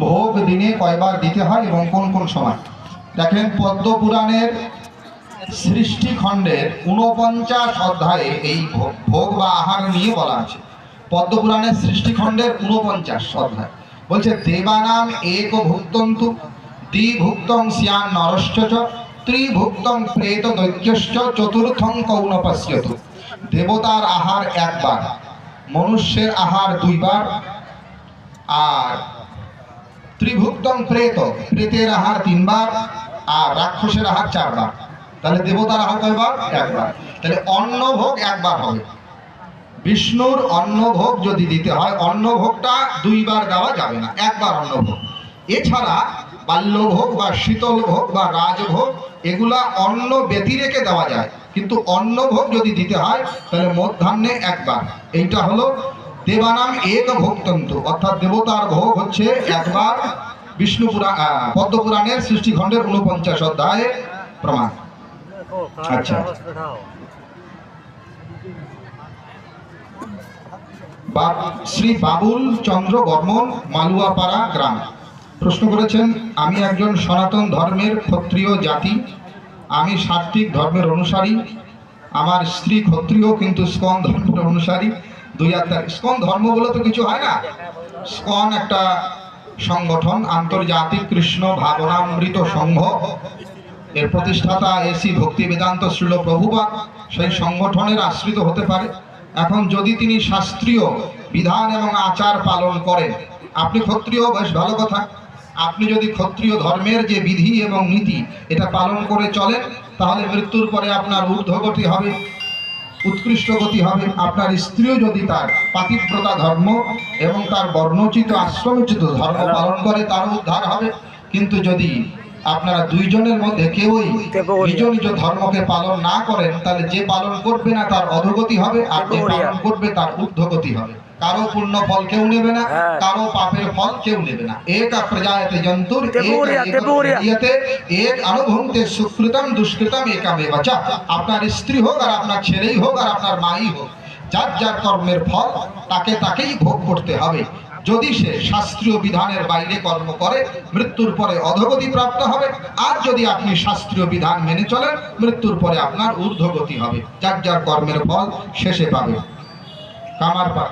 ভোগ দিনে কয়বার দিতে হয় এবং কোন কোন সময়? দেখেন, পদ্ম পুরাণের সৃষ্টি খণ্ডের 49 অধ্যায়ে এই ভোগ বা আহার নিয়ে বলা আছে। পদ্ম পুরাণের সৃষ্টি খণ্ডের 49 অধ্যায় বলছে, দেবানাম এক ভুক্তন্তু দ্বিভুক্তং স্যান নরশ্চ ত্রিভুক্তং প্রেত দৈত্যশ্চ চতুর্থং কৌনপস্যতু। দেবতার আহার একবার, মনুষ্যের আহার দুইবার, আর ত্রিভুক্তং প্রেত, প্রেতের আহার তিনবার, আর রাক্ষসের আহার চারবার। তাহলে দেবতার আহার কয়বার? একবার। তাহলে অন্নভোগ একবার হবে। বিষ্ণুর অন্নভোগ যদি দিতে হয়, অন্নভোগটা দুইবার দেওয়া যাবে না, একবার অন্নভোগ। এছাড়া বাল্যভোগ বা শীতল ভোগ বা রাজভোগ এগুলা অন্ন ব্যতি রেখে দেওয়া যায়, কিন্তু অন্নভোগ যদি দিতে হয় তাহলে মধ্যাহ্নে একবার। এইটা হলো দেবানাম এক ভোক্তন্তু, অর্থাৎ দেবতার ভোগ হচ্ছে একবার। বিষ্ণু পুরাণ পদ্ম পুরাণের সৃষ্টি খণ্ডের 49 অধ্যায়ে প্রমাণ। আচ্ছা, শ্রী বাবুল চন্দ্র বর্মন, মালুয়াপাড়া গ্রাম, প্রশ্ন করেছেন, আমি একজন সনাতন ধর্মের ক্ষত্রিয় জাতি, আমি সাত্বিক ধর্মের অনুসারী, আমার স্ত্রী ক্ষত্রিয় কিন্তু স্কন ধর্মের অনুসারী। স্কন ধর্ম বলে তো কিছু হয় না। স্কন একটা সংগঠন, আন্তর্জাতিক কৃষ্ণ ভাবনামৃত সংঘ, এর প্রতিষ্ঠাতা এসি ভক্তি বেদান্ত শ্রীল প্রভুপাদ সেই সংগঠনের আশ্রিত হতে পারে। এখন যদি তিনি শাস্ত্রীয় বিধান এবং আচার পালন করেন, আপনি ক্ষত্রিয়, বেশ ভালো কথা। আপনি যদি ক্ষত্রিয় ধর্মের যে বিধি এবং নীতি এটা পালন করে চলেন, তাহলে মৃত্যুর পরে আপনার ঊর্ধ্বগতি হবে, উৎকৃষ্ট গতি হবে। আপনার স্ত্রীও যদি তার পাতিব্রতা ধর্ম এবং তার বর্ণোচিত আশ্রমোচিত ধর্ম পালন করে, তারও উদ্ধার হবে। কিন্তু যদি আপনারা দুইজনের মধ্যে কেউই নিজ নিজ ধর্মকে পালন না করেন, তাহলে যে পালন করবে না তার অধোগতি হবে, আর যে পালন করবে তার ঊর্ধ্বগতি হবে। কারো পুণ্য ফল কেউ নেবে না, কারো পাপের ফল কেউ নেবে না। এক প্রজায়তে জন্তুর এক অনুভূতে সুকৃতম দুষ্কৃতম একামেব চ। আপনার স্ত্রী হোক আর আপনার ছেলেই হোক আর আপনার মাই হোক, যার যার কর্মের ফল তাকে তাকেই ভোগ করতে হবে। যদি সে শাস্ত্রীয় বিধানের বাইরে কর্ম করে, মৃত্যুর পরে অধোগতি প্রাপ্ত হবে। আর যদি আপনি শাস্ত্রীয় বিধান মেনে চলেন, মৃত্যুর পরে আপনার ঊর্ধ্বগতি হবে, যার যার কর্মের ফল শেষে পাবে। কামার পা